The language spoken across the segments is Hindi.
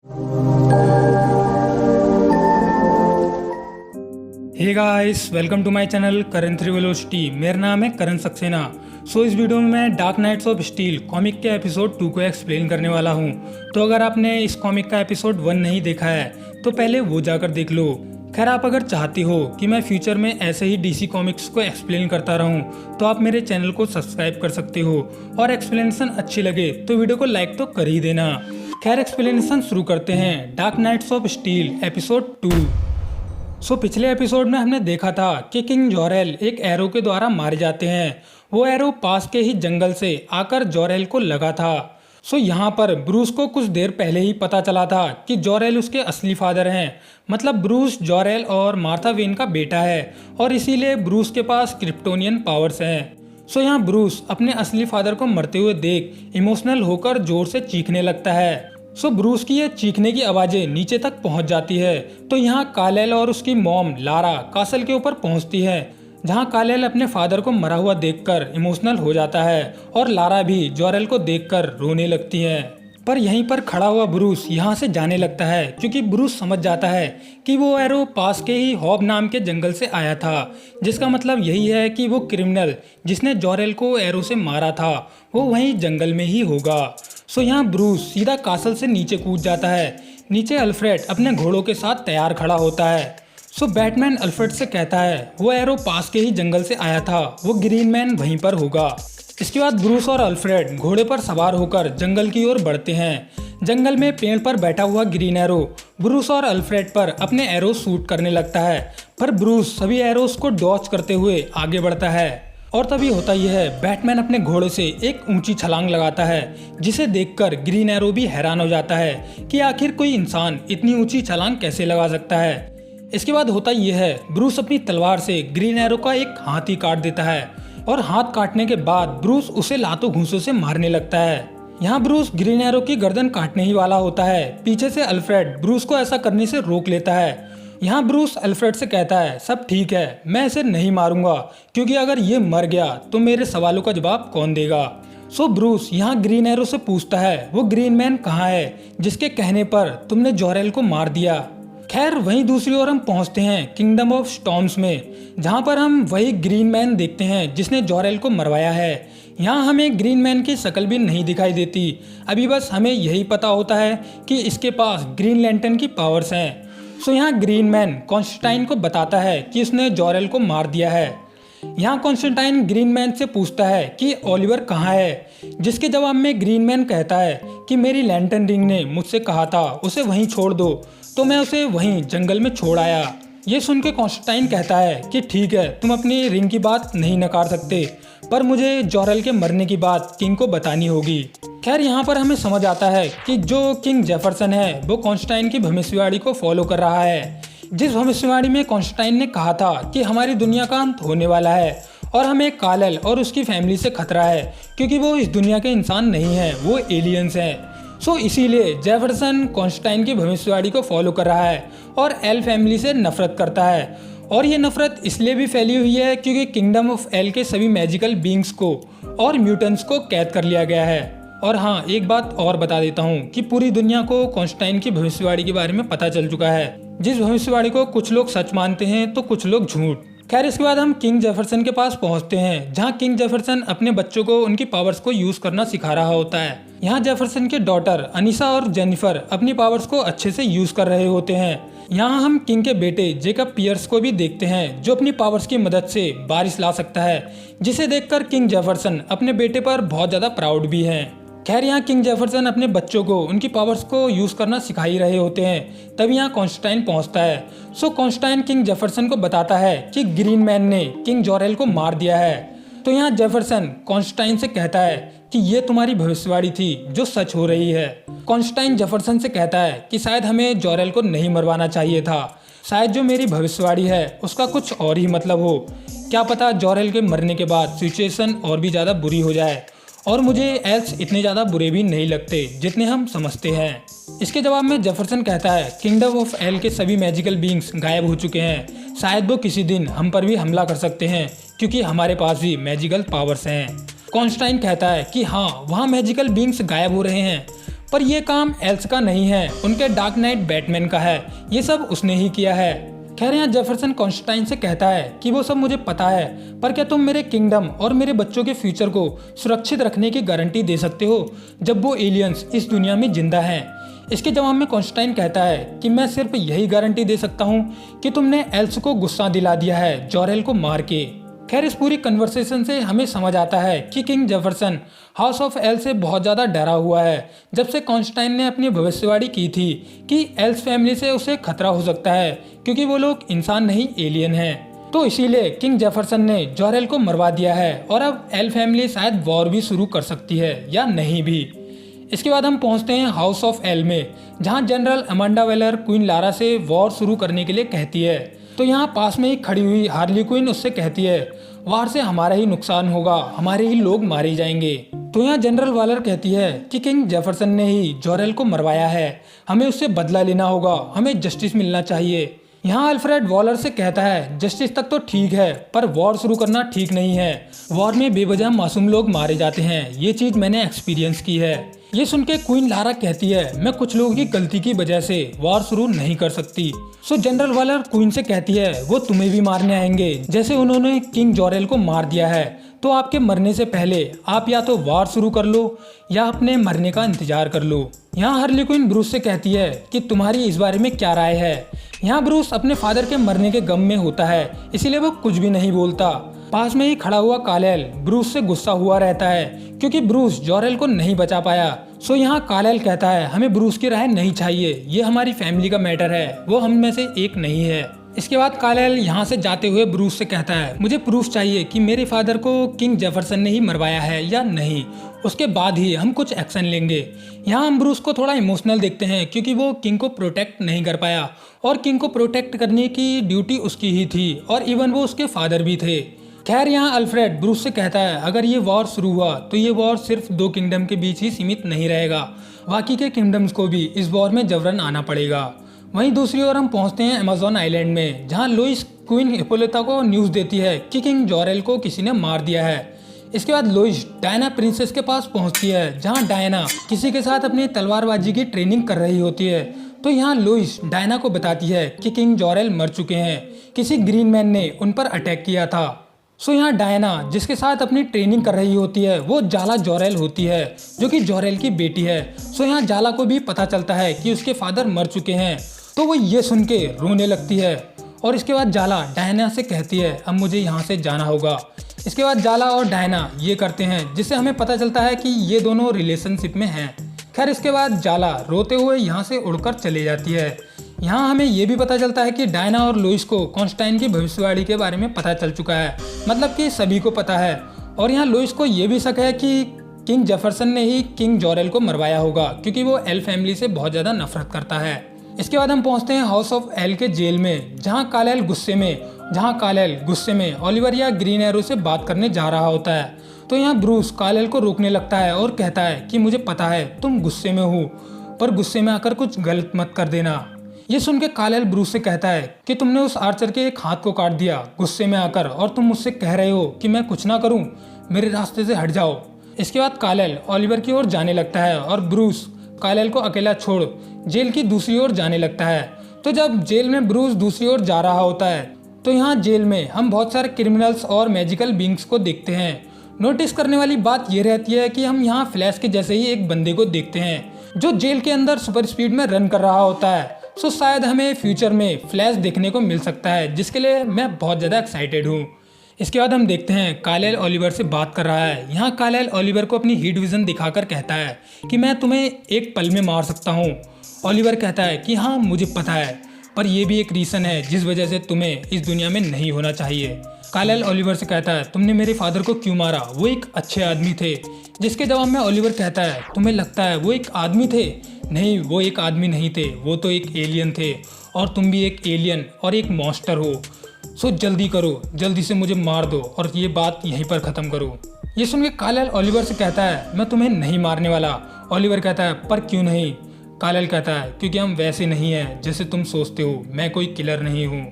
Hey guys, welcome to my channel Karan three velocity. मेरा नाम है करण सक्सेना। इस वीडियो में मैं Dark Knights of Steel comic के एपिसोड 2 को एक्सप्लेन करने वाला हूं। तो अगर आपने इस कॉमिक का एपिसोड 1 नहीं देखा है तो पहले वो जाकर देख लो। खैर, आप अगर चाहती हो कि मैं फ्यूचर में ऐसे ही डीसी कॉमिक्स को एक्सप्लेन करता रहूं तो आप मेरे चैनल को सब्सक्राइब कर सकते हो, और एक्सप्लेनेशन अच्छी लगे तो वीडियो को लाइक तो कर ही देना। खैर, एक्सप्लेनेशन शुरू करते हैं। Dark Knights of Steel episode 2। पिछले एपिसोड में हमने देखा था कि किंग जोरेल एक एरो के द्वारा मारे जाते हैं। वो एरो पास के ही जंगल से आकर जोरेल को लगा था। यहाँ पर ब्रूस को कुछ देर पहले ही पता चला था कि जोरेल उसके असली फादर हैं। मतलब ब्रूस जोरेल और मार्था वेन का बेटा है, और इसीलिए ब्रूस के पास क्रिप्टोनियन पावर्स हैं। यहाँ ब्रूस अपने असली फादर को मरते हुए देख इमोशनल होकर जोर से चीखने लगता है। ब्रूस की ये चीखने की आवाजें नीचे तक पहुंच जाती है। तो यहाँ कालेल और उसकी मॉम लारा कासल के ऊपर पहुंचती है, जहां कालेल अपने फादर को मरा हुआ देखकर इमोशनल हो जाता है, और लारा भी जोरेल को देखकर रोने लगती है। पर यहीं पर खड़ा हुआ ब्रूस यहाँ से जाने लगता है, क्योंकि ब्रूस समझ जाता है कि वो एरो पास के ही हॉब नाम के जंगल से आया था, जिसका मतलब यही है कि वो क्रिमिनल जिसने जोरेल को एरो से मारा था वो वहीं जंगल में ही होगा। यहाँ ब्रूस सीधा कासल से नीचे कूद जाता है। नीचे अल्फ्रेड अपने घोड़ों के साथ तैयार खड़ा होता है। बैटमैन अल्फ्रेड से कहता है वो एरो पास के ही जंगल से आया था, वो ग्रीन मैन वहीं पर होगा। इसके बाद ब्रूस और अल्फ्रेड घोड़े पर सवार होकर जंगल की ओर बढ़ते हैं। जंगल में पेड़ पर बैठा हुआ ग्रीन एरो ब्रूस और अल्फ्रेड पर अपने एरो शूट करने लगता है, पर ब्रूस सभी एरोस को डॉच करते हुए आगे बढ़ता है। और तभी होता यह है, बैटमैन अपने घोड़े से एक ऊंची छलांग लगाता है, जिसे देखकर ग्रीन एरो भी हैरान हो जाता है कि आखिर कोई इंसान इतनी ऊंची छलांग कैसे लगा सकता है। इसके बाद होता यह है, ब्रूस अपनी तलवार से ग्रीन एरो का एक हाथ ही काट देता है, और हाथ काटने के बाद ब्रूस उसे लातों घूंसों से मारने लगता है। यहाँ ब्रूस ग्रीन एरो की गर्दन काटने ही वाला होता है। पीछे से अल्फ्रेड ब्रूस को ऐसा करने से रोक लेता है। यहाँ ब्रूस अल्फ्रेड से कहता है सब ठीक है, मैं इसे नहीं मारूंगा, क्योंकि अगर ये मर गया तो मेरे सवालों का जवाब कौन देगा। ब्रूस यहाँ ग्रीन एरो से पूछता है वो ग्रीन मैन कहाँ है जिसके कहने पर तुमने जोरेल को मार दिया। खैर, वहीं दूसरी ओर हम पहुंचते हैं किंगडम ऑफ स्टॉर्म्स में, जहां पर हम वही ग्रीन मैन देखते हैं जिसने जोरेल को मरवाया है। यहाँ हमें ग्रीन मैन की शक्ल भी नहीं दिखाई देती। अभी बस हमें यही पता होता है कि इसके पास ग्रीन लैंटर्न की पावर्स हैं। यहाँ ग्रीन मैन कॉन्स्टेंटाइन को बताता है कि उसने जोरेल को मार दिया है। यहाँ कॉन्स्टेंटाइन ग्रीन मैन से पूछता है कि ओलिवर कहाँ है, जिसके जवाब में ग्रीन मैन कहता है कि मेरी लैंटर्न रिंग ने मुझसे कहा था उसे वहीं छोड़ दो, तो मैं उसे वहीं जंगल में छोड़ आया। ये सुन के कॉन्स्टेंटाइन कहता है कि ठीक है, तुम अपनी रिंग की बात नहीं नकार सकते, पर मुझे जोरेल के मरने की बात किंग को बतानी होगी। खैर, यहाँ पर हमें समझ आता है कि जो किंग जेफरसन है वो कॉन्स्टेंटाइन की भविष्यवाणी को फॉलो कर रहा है, जिस भविष्यवाणी में कॉन्स्टेंटाइन ने कहा था कि हमारी दुनिया का अंत होने वाला है और हमें कालेल और उसकी फैमिली से खतरा है, क्योंकि वो इस दुनिया के इंसान नहीं है, वो एलियंस हैं। इसीलिए जेफरसन कॉन्स्टेंटाइन की भविष्यवाणी को फॉलो कर रहा है और एल फैमिली से नफरत करता है। और ये नफरत इसलिए भी फैली हुई है क्योंकि किंगडम ऑफ एल के सभी मैजिकल बींग्स को और म्यूटेंट्स को कैद कर लिया गया है। और हाँ, एक बात और बता देता हूँ कि पूरी दुनिया को कॉन्स्टेंटाइन की भविष्यवाणी के बारे में पता चल चुका है, जिस भविष्यवाणी को कुछ लोग सच मानते हैं तो कुछ लोग झूठ। खैर, इसके बाद हम किंग जेफरसन के पास पहुंचते हैं, जहां किंग जेफरसन अपने बच्चों को उनकी पावर्स को यूज करना सिखा रहा होता है। यहाँ जेफरसन के डॉटर अनीसा और जेनिफर अपनी पावर्स को अच्छे से यूज कर रहे होते हैं। यहाँ हम किंग के बेटे जेकब पियर्स को भी देखते हैं, जो अपनी पावर्स की मदद से बारिश ला सकता है, जिसे देखकर किंग जेफरसन अपने बेटे पर बहुत ज्यादा प्राउड भी हैं। खैर, यहाँ किंग जेफरसन अपने बच्चों को उनकी पावर्स को यूज करना सिखा ही रहे होते हैं, तभी यहाँ कॉन्स्टेंटाइन पहुंचता है। कॉन्स्टेंटाइन किंग जेफरसन को बताता है कि ग्रीन मैन ने किंग जोरेल को मार दिया है। तो यहाँ जेफरसन कॉन्स्टेंटाइन से कहता है कि ये तुम्हारी भविष्यवाणी थी जो सच हो रही है। कॉन्स्टेंटाइन जेफरसन से कहता है कि शायद हमें जोरेल को नहीं मरवाना चाहिए था, शायद जो मेरी भविष्यवाणी है उसका कुछ और ही मतलब हो। क्या पता जोरेल के मरने के बाद सिचुएशन और भी ज़्यादा बुरी हो जाए, और मुझे एल्स इतने ज़्यादा बुरे भी नहीं लगते जितने हम समझते हैं। इसके जवाब में जेफरसन कहता है किंगडम ऑफ एल के सभी मैजिकल बींग्स गायब हो चुके हैं, शायद वो किसी दिन हम पर भी हमला कर सकते हैं, क्योंकि हमारे पास भी मैजिकल पावर्स हैं। कॉन्स्टेंटाइन कहता है कि हाँ, वहाँ मैजिकल बींग्स गायब हो रहे हैं, पर ये काम एल्स का नहीं है, उनके डार्क नाइट बैटमैन का है। ये सब उसने ही किया है। खैर यहाँ जेफरसन कॉन्स्टेंटाइन से कहता है कि वो सब मुझे पता है, पर क्या तुम मेरे किंगडम और मेरे बच्चों के फ्यूचर को सुरक्षित रखने की गारंटी दे सकते हो जब वो एलियंस इस दुनिया में जिंदा हैं? इसके जवाब में कॉन्स्टेंटाइन कहता है कि मैं सिर्फ यही गारंटी दे सकता हूँ कि तुमने एल्स को गुस्सा दिला दिया है जॉरेल को मार के। खैर इस पूरी कन्वर्सेशन से हमें समझ आता है कि king Jefferson house of L से बहुत ज़्यादा डरा हुआ है, जब से कॉन्स्टेंटाइन ने अपनी भविष्यवाणी की थी कि एल्स फैमिली से उसे खतरा हो सकता है क्योंकि वो लोग इंसान नहीं एलियन हैं। तो इसीलिए किंग जेफरसन ने जॉरेल को मरवा दिया है और अब एल फैमिली शायद वॉर भी शुरू कर सकती है या नहीं भी। इसके बाद हम पहुंचते हैं हाउस ऑफ एल में, जहां general Amanda Waller queen Lara से वॉर शुरू करने के लिए कहती है। तो यहाँ पास में ही खड़ी हुई हार्ली क्वीन उससे कहती है वार से हमारा ही नुकसान होगा, हमारे ही लोग मारे जाएंगे। तो यहाँ जनरल वालर कहती है कि किंग जेफरसन ने ही जॉरेल को मरवाया है, हमें उससे बदला लेना होगा, हमें जस्टिस मिलना चाहिए। यहाँ अल्फ्रेड वॉलर से कहता है जस्टिस तक तो ठीक है, पर वॉर शुरू करना ठीक नहीं है। वॉर में बेवजह मासूम लोग मारे जाते हैं, ये चीज मैंने एक्सपीरियंस की है। ये सुन के क्वीन लारा कहती है मैं कुछ लोगों की गलती की वजह से वॉर शुरू नहीं कर सकती। सो जनरल वालर क्वीन से कहती है वो तुम्हें भी मारने आएंगे, जैसे उन्होंने किंग जॉरेल को मार दिया है। तो आपके मरने से पहले आप या तो वॉर शुरू कर लो या अपने मरने का इंतजार कर लो। यहाँ हार्ली क्वीन ब्रूस से कहती है कि तुम्हारी इस बारे में क्या राय है। यहाँ ब्रूस अपने फादर के मरने के गम में होता है, इसीलिए वो कुछ भी नहीं बोलता। पास में ही खड़ा हुआ कालेल ब्रूस से गुस्सा हुआ रहता है क्योंकि ब्रूस जॉरेल को नहीं बचा पाया। सो यहाँ कालेल कहता है हमें ब्रूस की राय नहीं चाहिए, ये हमारी फैमिली का मैटर है, वो हम में से एक नहीं है। इसके बाद कालेल यहाँ से जाते हुए ब्रूस से कहता है मुझे प्रूफ चाहिए कि मेरे फादर को किंग जेफरसन ने ही मरवाया है या नहीं, उसके बाद ही हम कुछ एक्शन लेंगे। यहाँ हम ब्रूस को थोड़ा इमोशनल देखते हैं क्योंकि वो किंग को प्रोटेक्ट नहीं कर पाया और किंग को प्रोटेक्ट करने की ड्यूटी उसकी ही थी और इवन वो उसके फादर भी थे। खैर यहाँ अल्फ्रेड ब्रूस से कहता है अगर ये वॉर शुरू हुआ तो ये वॉर सिर्फ 2 किंगडम के बीच ही सीमित नहीं रहेगा, बाकी के किंगडम्स को भी इस वॉर में जबरन आना पड़ेगा। वहीं दूसरी ओर हम पहुंचते हैं अमेज़न आइलैंड में, जहां लोइस क्वीन हिप्पोलिटा को न्यूज़ देती है कि किंग जॉरेल को किसी ने मार दिया है। इसके बाद लोइस डायना प्रिंसेस के पास पहुंचती है, जहां डायना किसी के साथ अपनी तलवारबाजी की ट्रेनिंग कर रही होती है। तो यहाँ लोइस डायना को बताती है कि किंग जॉरेल मर चुके हैं, किसी ग्रीन मैन ने उन पर अटैक किया था। सो यहाँ डायना जिसके साथ अपनी ट्रेनिंग कर रही होती है वो जाला जॉरेल होती है, जो कि जॉरेल की बेटी है। सो यहाँ जाला को भी पता चलता है कि उसके फादर मर चुके हैं, तो वो ये सुन के रोने लगती है। और इसके बाद जाला डायना से कहती है अब मुझे यहाँ से जाना होगा। इसके बाद जाला और डायना ये करते हैं, जिससे हमें पता चलता है कि ये दोनों रिलेशनशिप में हैं। खैर इसके बाद जाला रोते हुए यहाँ से उड़कर चली जाती है। यहाँ हमें ये भी पता चलता है कि डायना और लुइस को कॉन्स्टेंटाइन की भविष्यवाणी के बारे में पता चल चुका है, मतलब कि सभी को पता है। और यहाँ लुइस को ये भी शक है कि किंग जेफरसन ने ही किंग जॉरेल को मरवाया होगा, क्योंकि वो एल फैमिली से बहुत ज़्यादा नफरत करता है। इसके बाद हम पहुंचते हैं हाउस ऑफ एल के जेल में, जहाँ कालेल गुस्से में ओलिवर या ग्रीन एरो से बात करने जा रहा होता है। तो यहाँ ब्रूस कालेल को रोकने लगता है और कहता है कि मुझे पता है तुम गुस्से में हो, पर गुस्से में आकर कुछ गलत मत कर देना। ये सुन के कालेल ब्रूस से कहता है कि तुमने उस आर्चर के एक हाथ को काट दिया गुस्से में आकर, और तुम मुझसे कह रहे हो कि मैं कुछ ना करूं, मेरे रास्ते से हट जाओ। इसके बाद कालेल ओलिवर की ओर जाने लगता है और ब्रूस कालेल को अकेला छोड़ जेल की दूसरी ओर जाने लगता है। तो जब जेल में ब्रूस दूसरी ओर जा रहा होता है, तो यहाँ जेल में हम बहुत सारे क्रिमिनल्स और मैजिकल बींग्स को देखते हैं। नोटिस करने वाली बात यह रहती है कि हम यहाँ फ्लैश के जैसे ही एक बंदे को देखते हैं जो जेल के अंदर सुपर स्पीड में रन कर रहा होता है। सो शायद हमें फ्यूचर में फ्लैश देखने को मिल सकता है, जिसके लिए मैं बहुत ज़्यादा एक्साइटेड हूँ। इसके बाद हम देखते हैं कालेल ओलिवर से बात कर रहा है। यहाँ कालेल ओलिवर को अपनी हीट विजन दिखाकर कहता है कि मैं तुम्हें एक पल में मार सकता हूँ। ओलिवर कहता है कि हाँ मुझे पता है, पर यह भी एक रीज़न है जिस वजह से तुम्हें इस दुनिया में नहीं होना चाहिए। कालेल ओलिवर से कहता है तुमने मेरे फादर को क्यों मारा, वो एक अच्छे आदमी थे। जिसके जवाब में ओलिवर कहता है तुम्हें लगता है वो एक आदमी थे? नहीं, वो एक आदमी नहीं थे, वो तो एक एलियन थे, और तुम भी एक एलियन और एक मॉन्स्टर हो। सो जल्दी करो, जल्दी से मुझे मार दो और ये बात यहीं पर ख़त्म करो। ये सुन के कालेल ओलिवर से कहता है मैं तुम्हें नहीं मारने वाला। ओलिवर कहता है पर क्यों नहीं? कालेल कहता है क्योंकि हम वैसे नहीं हैं जैसे तुम सोचते हो, मैं कोई किलर नहीं हूँ।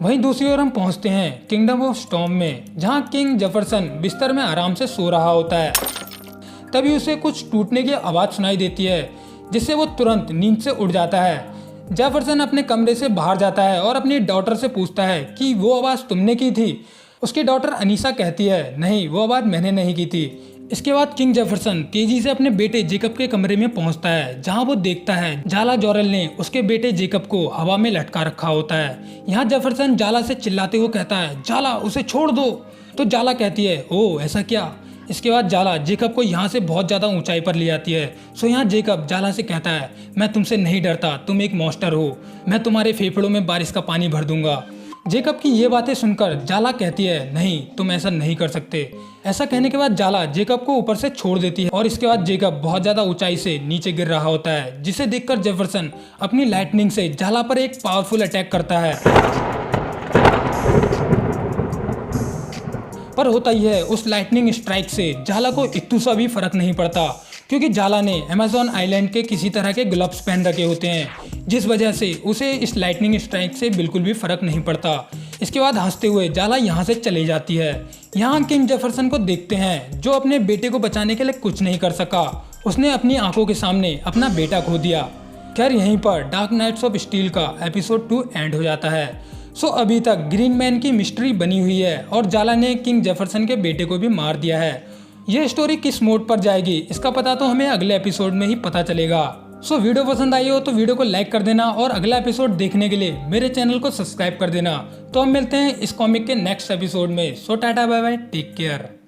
वहीं दूसरी ओर हम पहुँचते हैं किंगडम ऑफ स्टॉर्म में, जहाँ किंग जेफरसन बिस्तर में आराम से सो रहा होता है। तभी उसे कुछ टूटने की आवाज़ सुनाई देती है, जिससे वो तुरंत नींद से उठ जाता है। जेफरसन अपने कमरे से बाहर जाता है और अपनी डॉटर से पूछता है कि वो आवाज़ तुमने की थी। उसकी डॉटर अनीसा कहती है नहीं, वो आवाज़ मैंने नहीं की थी। इसके बाद किंग जेफरसन तेजी से अपने बेटे जेकब के कमरे में पहुंचता है, जहां वो देखता है जाला जोरेल ने उसके बेटे जेकब को हवा में लटका रखा होता है। यहाँ जेफरसन जाला से चिल्लाते हुए कहता है जाला उसे छोड़ दो। तो जाला कहती है ओ ऐसा क्या। इसके बाद जाला जेकब को यहाँ से बहुत ज़्यादा ऊंचाई पर ले जाती है। सो यहाँ जेकब जाला से कहता है मैं तुमसे नहीं डरता, तुम एक मॉन्स्टर हो, मैं तुम्हारे फेफड़ों में बारिश का पानी भर दूंगा। जेकब की ये बातें सुनकर जाला कहती है नहीं, तुम ऐसा नहीं कर सकते। ऐसा कहने के बाद जाला जेकब को ऊपर से छोड़ देती है और इसके बाद जेकब बहुत ज़्यादा ऊंचाई से नीचे गिर रहा होता है, जिसे देखकर जेफरसन अपनी लाइटनिंग से जाला पर एक पावरफुल अटैक करता है। पर होता ही है उस लाइटनिंग स्ट्राइक से जाला को इतना सा भी फर्क नहीं पड़ता, क्योंकि जाला ने अमेज़न आइलैंड के किसी तरह के ग्लव्स पहन रखे होते हैं, जिस वजह से उसे इस लाइटनिंग स्ट्राइक से बिल्कुल भी फर्क नहीं पड़ता। इसके बाद हंसते हुए जाला यहाँ से चली जाती है। यहाँ किंग जेफरसन को देखते हैं जो अपने बेटे को बचाने के लिए कुछ नहीं कर सका। उसने अपनी आंखों के सामने अपना बेटा खो दिया। खैर यहीं पर डार्क नाइट्स ऑफ स्टील का एपिसोड 2 एंड हो जाता है। सो अभी तक ग्रीन मैन की मिस्ट्री बनी हुई है और जाला ने किंग जेफरसन के बेटे को भी मार दिया है। ये स्टोरी किस मोड पर जाएगी इसका पता तो हमें अगले एपिसोड में ही पता चलेगा। सो वीडियो पसंद आई हो तो वीडियो को लाइक कर देना और अगला एपिसोड देखने के लिए मेरे चैनल को सब्सक्राइब कर देना। तो हम मिलते हैं इस कॉमिक के नेक्स्ट एपिसोड में। So tata bye bye, take care.